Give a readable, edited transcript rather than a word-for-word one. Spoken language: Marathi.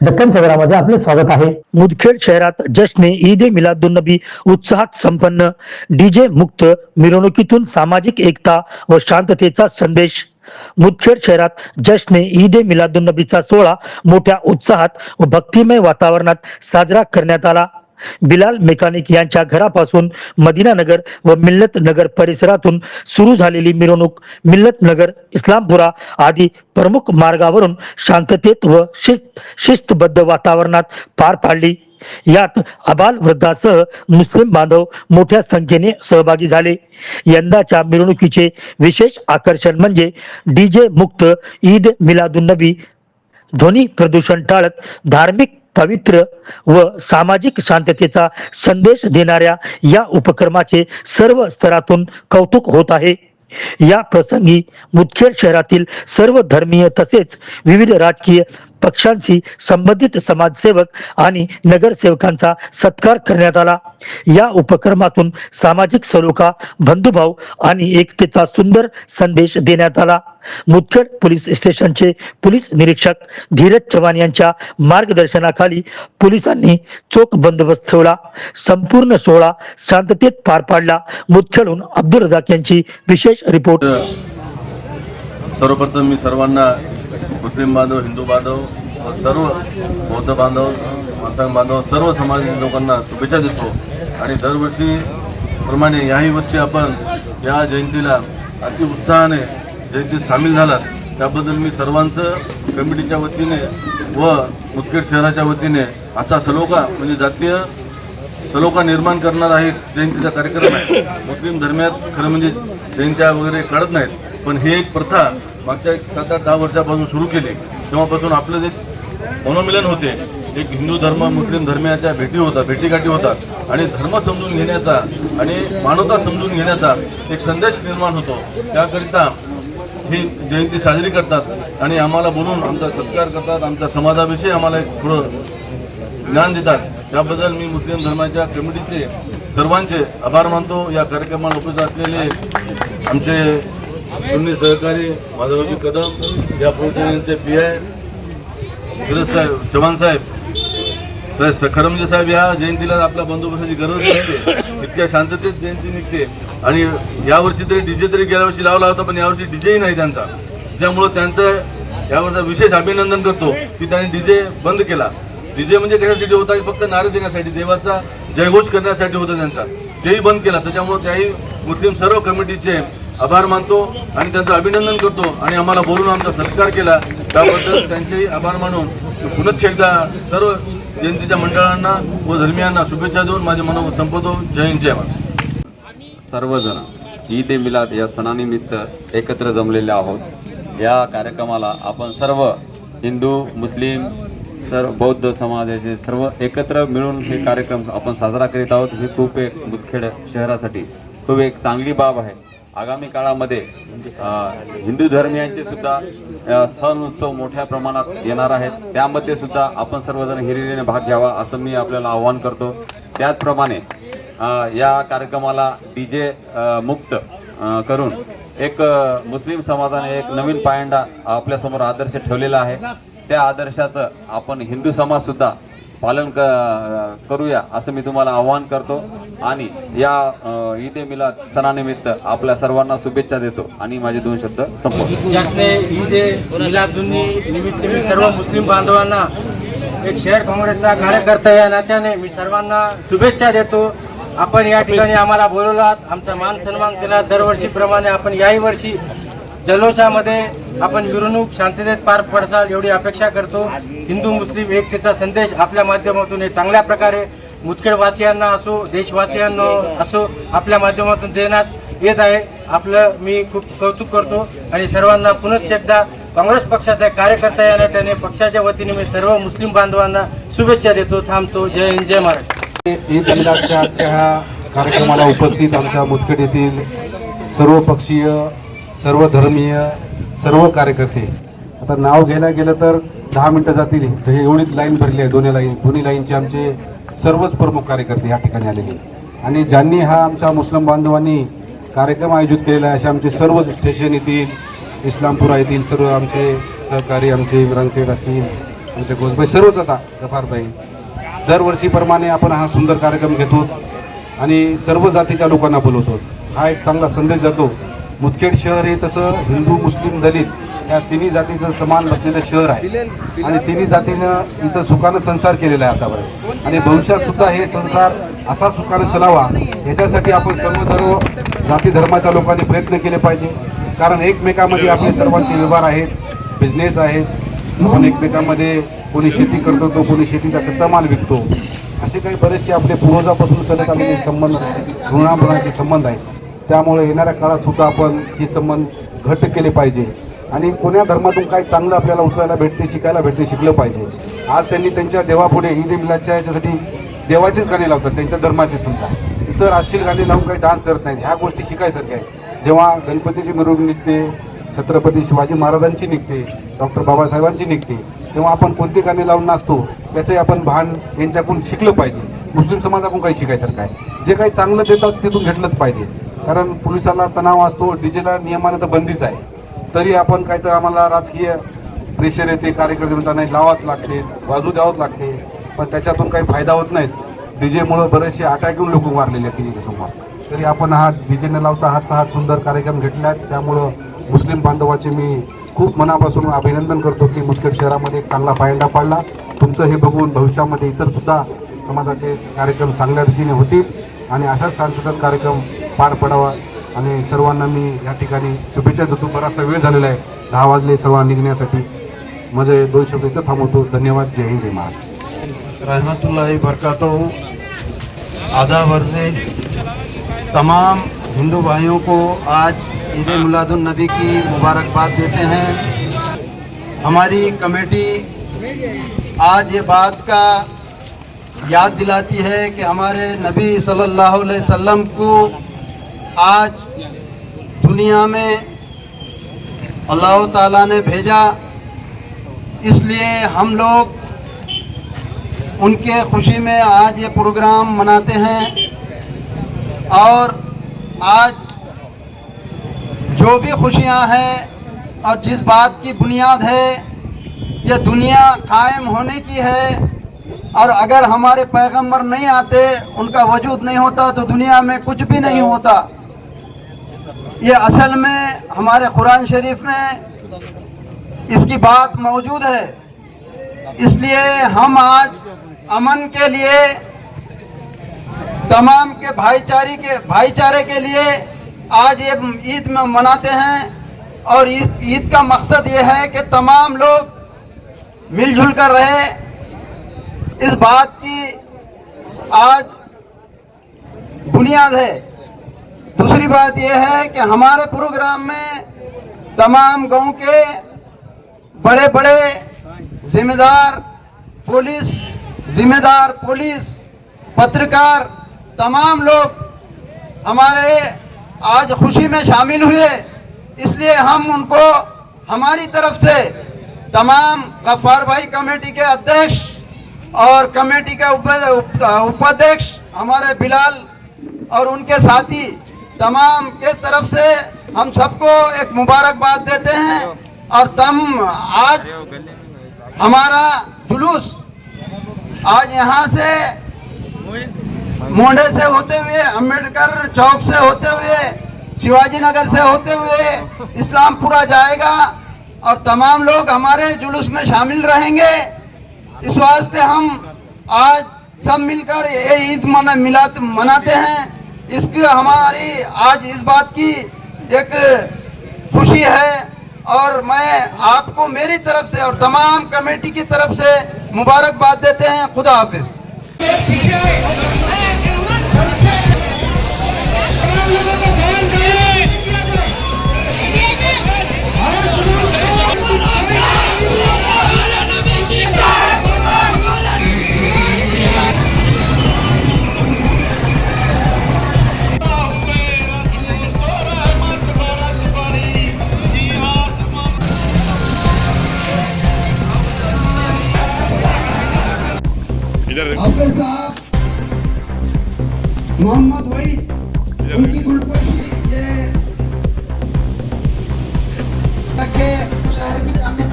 दक्कन सगरामध्ये आपले स्वागत आहे। मुदखेड शहरात जश्न ईद ए मिलादुन्नबी उत्साहात संपन्न। डीजे मुक्त मिरवणुकीतून सामाजिक एकता व शांततेचा संदेश। मुदखेड शहरात जश्न ईद ए मिलादुन्नबीचा सोहळा मोठ्या उत्साहात व भक्तिमय वातावरणात साजरा करण्यात आला। बिलाल मेकॅनिक यांच्या घरापासून मदिना नगर व मिल्लत नगर परिसरातून सुरू झालेली मिरवणूक मिल्लत नगर, इस्लामपुरा आदी प्रमुख मार्गावरून शांततेत व शिस्तबद्ध वातावरणात पार पाडली। यात आबाल वृद्धासह मुस्लिम बांधव मोठ्या संख्येने सहभागी झाले। यंदाच्या मिरवणुकीचे विशेष आकर्षण म्हणजे डीजे मुक्त ईद मिलादुन्नबी, ध्वनी प्रदूषण टाळत धार्मिक पवित्र व सामाजिक शांततेचा संदेश देणाऱ्या या उपक्रमाचे सर्व स्तरातून कौतुक होत आहे। या प्रसंगी मुदखेड शहरातील सर्व धर्मीय तसेच विविध राजकीय पक्षांशी संबंधित समाजसेवक आणि नगरसेवकांचा सत्कार करण्यात आला। या उपक्रमातून सामाजिक सलोखा, बंधुभाव आणि एकतेचा सुंदर संदेश देण्यात आला। मुदखेड पोलीस स्टेशनचे पोलीस निरीक्षक धीरज चव्हाण यांच्या मार्गदर्शनाखाली पोलिसांनी चोख बंदोबस्त ठेवला। संपूर्ण सोहळा शांततेत पार पाडला। मुदखेडहून अब्दुल रजाक यांची विशेष रिपोर्ट। सर्वप्रथम मी सर्वांना मुस्लिम बांधव, हिंदू बांधव व सर्व बौद्ध बांधव, मातांग बांधव, सर्व समाजातील लोकांना शुभेच्छा देतो। आणि दरवर्षीप्रमाणे याही वर्षी आपण या जयंतीला अति उत्साहाने जयंतीत सामील झालात, त्याबद्दल मी सर्वांचं कमिटीच्या वतीने व मुदखेड शहराच्या वतीने असा सलोखा म्हणजे जातीय सलोखा निर्माण करणारा एक जयंतीचा कार्यक्रम आहे। मुस्लिम धर्मात खरं म्हणजे जयंत्या वगैरे काढत नाहीत, पण ही एक प्रथा मागच्या 7-8-10 वर्षापासून सुरू केली। तेव्हापासून आपलं जे मनोमिलन होते, एक हिंदू धर्म मुस्लिम धर्मियाच्या भेटीगाठी होतात आणि धर्म समजून घेण्याचा आणि मानवता समजून घेण्याचा एक संदेश निर्माण होतो। त्याकरिता ही जयंती साजरी करतात आणि आम्हाला बोलून आमचा सत्कार करतात, आमच्या समाजाविषयी आम्हाला एक थोडं ज्ञान देतात। त्याबद्दल मी मुस्लिम धर्माच्या कमिटीचे सर्वांचे आभार मानतो। या कार्यक्रमाला उपस्थित असलेले आमचे दोन्ही सहकारी माधवजी कदम, या प्रोजेक्टचे PI धीरज साहेब, चव्हाण साहेब, खरमजे साहेब, या जयंतीला आपल्या बंदोबस्ताची गरज नसते, इतक्या शांततेत जयंती निघते। आणि यावर्षी तरी डीजे तरी गेल्या वर्षी लावला होता, पण यावर्षी डीजेही नाही त्यांचा, त्यामुळं त्यांचं यावरचा विशेष अभिनंदन करतो की त्यांनी डीजे बंद केला। डीजे म्हणजे कशासाठी होता, फक्त नारे देण्यासाठी, देवाचा जयघोष करण्यासाठी होता त्यांचा, तेही बंद केला। त्याच्यामुळे त्याही मुस्लिम सर्व कमिटीचे आभार मानतो आणि त्यांचं अभिनंदन करतो आणि आम्हाला बोलून आमचा सत्कार केला, त्याबद्दल त्यांचेही आभार मानून पुनश्च एकदा सर्व जयंतीच्या मंडळांना व धर्मियांना शुभेच्छा देऊन माझे मनोगत संपवतो। जय हिंद, जय महाराष्ट्र। सर्वजण ईद ए मिलाद या सणानिमित्त एकत्र जमलेले आहोत। या कार्यक्रमाला आपण सर्व हिंदू, मुस्लिम, सर्व बौद्ध समाजाचे सर्व एकत्र मिळून हे कार्यक्रम आपण साजरा करीत आहोत। ही खूप एक मुदखेड शहरासाठी खूप एक चांगली बाब आहे। आगामी काळामध्ये हिंदू धर्मियांचे सुद्धा सण उत्सव मोठ्या प्रमाणात येणार आहेत, त्यामध्ये सुद्धा आपण सर्वजण हिरिरीने भाग घ्यावा असं मी आपल्याला आवाहन करतो। त्याचप्रमाणे या कार्यक्रमाला डीजे मुक्त करून एक मुस्लिम समाजाने एक नवीन पायंडा आपल्यासमोर आदर्श ठेवलेला आहे। त्या आदर्शाचं आपण हिंदू समाज सुद्धा पालन करूया असं मी तुम्हाला आवाहन करतो आणि या ईद ए मिलाद सणानिमित्त आपल्या सर्वांना शुभेच्छा देतो आणि माझे 2 शब्द संपवतो। जश्न ईद ए मिलादुन्नबी निमित्त मी सर्व मुस्लिम बांधवांना एक शहर काँग्रेसचा कार्यकर्ता या नात्याने मी सर्वांना शुभेच्छा देतो। आपण या ठिकाणी आम्हाला बोलवलात, आमचा मान सन्मान केला। दरवर्षीप्रमाणे आपण याही वर्षी जल्लोषामध्ये आपण मिरवणूक शांततेत पार पडसाल एवढी अपेक्षा करतो। हिंदू मुस्लिम एकतेचा संदेश आपल्या माध्यमातून हे चांगल्या प्रकारे मुदखेडवासियांना असो, देशवासियांना असो, आपल्या माध्यमातून देण्यात येत आहे। आपलं मी खूप कौतुक करतो आणि सर्वांना पुनश्च एकदा काँग्रेस पक्षाचा कार्यकर्ता या नात्याने पक्षाच्या वतीने मी सर्व मुस्लिम बांधवांना शुभेच्छा देतो। थांबतो। जय हिंद, जय महाराष्ट्र। ईद मिलादच्या आजच्या ह्या कार्यक्रमाला उपस्थित आमच्या मुदखेड येथील सर्व पक्षीय, सर्व धर्मीय, सर्व कार्यकर्ते, आता नाव घ्यायला गेलं तर 10 मिनिटं जातील, एवढीच लाईन भरली आहे। दोन्ही लाईनचे आमचे सर्वच प्रमुख कार्यकर्ते या ठिकाणी आलेले आणि ज्यांनी हा आमच्या मुस्लिम बांधवांनी कार्यक्रम आयोजित केलेला आहे असे आमचे सर्व स्टेशन येथील, इस्लामपुरा येथील सर्व आमचे सहकारी, आमचे इम्रान शेख असतील, आमचे गोजबाई सर्वच आता गफारबाई दरवर्षीप्रमाणे आपण हा सुंदर कार्यक्रम घेतो आणि सर्व जातीच्या लोकांना बोलवतो. हा एक चांगला संदेश जातो. मुदखेड शहर हे तसं हिंदू मुस्लिम दलित या तिन्ही जातीचं समान बसलेलं शहर आहे आणि तिन्ही जातीनं इथं सुखानं संसार केलेला आहे आतापर्यंत आणि भविष्यात सुद्धा हे संसार असा सुखानं चलावा याच्यासाठी आपण सर्व जाती धर्माच्या लोकांनी प्रयत्न केले पाहिजे. कारण एकमेकांमध्ये आपले सर्वांचे व्यवहार आहेत, बिझनेस आहेत. आपण एकमेकांमध्ये कोणी शेती करतो तो कोणी शेतीचा कच्चा माल विकतो. असे काही बरेचसे आपले पूर्वजापासून चालत आलेले संबंध ऋणामुळाचे संबंध आहेत. त्यामुळे येणाऱ्या काळात सुद्धा आपण हे संबंध घट्ट केले पाहिजे आणि कोण्या धर्मातून काही चांगलं आपल्याला उचलायला भेटते, शिकायला भेटते, शिकलं पाहिजे. आज त्यांनी त्यांच्या देवापुढे ईद ए मिलादच्या याच्यासाठी देवाचेच गाणे लावतात, त्यांच्या धर्माचे समजा. इतर आजशील गाणे लावून काही डान्स करत नाहीत. ह्या गोष्टी शिकायसारख्या आहेत. जेव्हा गणपतीची मिरवणूक निघते, छत्रपती शिवाजी महाराजांची निघते, डॉक्टर बाबासाहेबांची निघते, तेव्हा आपण कोणते गाणे लावून नाचतो याचंही आपण भान यांच्याकडून शिकलं पाहिजे. मुस्लिम समाजाकडून काही शिकायसारखं आहे. जे काही चांगलं देतात तिथून घेतलंच पाहिजे. कारण पोलिसाला तणाव असतो, डीजेला नियमानं तर बंदीच आहे, तरी आपण काहीतरी आम्हाला राजकीय प्रेशर येते, कार्यकर्त्यांना नाही लावाच लागते, बाजू द्यावंच लागते, पण त्याच्यातून काही फायदा होत नाही. डीजेमुळं बरेचसे अटॅक येऊन लोक मारलेले आहेत डीजेच्या समोर. तरी आपण हा डीजे न लावता हा सुंदर कार्यक्रम घेतला आहे. त्यामुळं मुस्लिम बांधवाचे मी खूप मनापासून अभिनंदन करतो की मुदखेड शहरामध्ये एक चांगला पायंडा पाडला. तुमचं हे बघून भविष्यामध्ये इतरसुद्धा समाजाचे कार्यक्रम चांगल्या रीतीने होतील आणि अशाच शांततेत कार्यक्रम पार पडावा आणि सर्वांना मी या ठिकाणी शुभेच्छा देतो. बराचसा वेळ झालेला आहे, 10 वाजले सर्वांना निघण्यासाठी. माझे 2 शब्द इथं थांबवतो. धन्यवाद. जय हिंद, जय महाराज. रहमतुल्लाहि बरकातहू. आदाब अर्ज़े तमाम हिंदू भाइयों को आज ईद ए मिलादुन नबी की मुबारकबाद देते हैं. हमारी कमेटी आज ये बात का याद दिलाती है कि हमारे नबी सल्लल्लाहु अलैहि वसल्लम को आज दुनिया में अल्लाह ताला ने भेजा, इसलिए हम लोग उनके खुशी में आज ये प्रोग्राम मनाते हैं. और आज जो भी खुशियां हैं और जिस बात की बुनियाद है, ये दुनिया कायम होने की है. और अगर हमारे पैगंबर नहीं आते, उनका वजूद नहीं होता, तो दुनिया में कुछ भी नहीं होता. ये असल में हमारे कुरान शरीफ में इसकी बात मौजूद है. इसलिए हम आज अमन के लिए, तमाम के भाईचारे के लिए आज ये ईद में मनाते हैं. और इस ईद का मकसद ये है कि तमाम लोग मिलजुल कर रहे. इस बात की आज बुनियाद है. दूसरी बात यह है कि हमारे प्रोग्राम में तमाम गांव के बड़े बड़े जिम्मेदार पुलिस, पत्रकार, तमाम लोग हमारे आज खुशी में शामिल हुए. इसलिए हम उनको हमारी तरफ से तमाम गफ्फार भाई कमेटी के अध्यक्ष और कमेटी के उपाध्यक्ष हमारे बिलाल और उनके साथी तमाम के तरफ से हम सबको एक मुबारकबाद देते हैं. और आज हमारा जुलूस आज यहाँ से मोंडे से होते हुए, अम्बेडकर चौक से होते हुए, शिवाजी नगर से होते हुए इस्लामपुरा जाएगा और तमाम लोग हमारे जुलूस में शामिल रहेंगे. इस वास्ते हम आज सब मिलकर ये ईद मिलाद मनाते हैं. इसकी हमारी आज इस बात की एक खुशी है. और मैं आपको मेरी तरफ से और तमाम कमेटी की तरफ से मुबारकबाद देते हैं. खुदा हाफिज. हाफिज साहब मोहम्मद वहीद, उनकी गुलपोशी ये शहर की जाने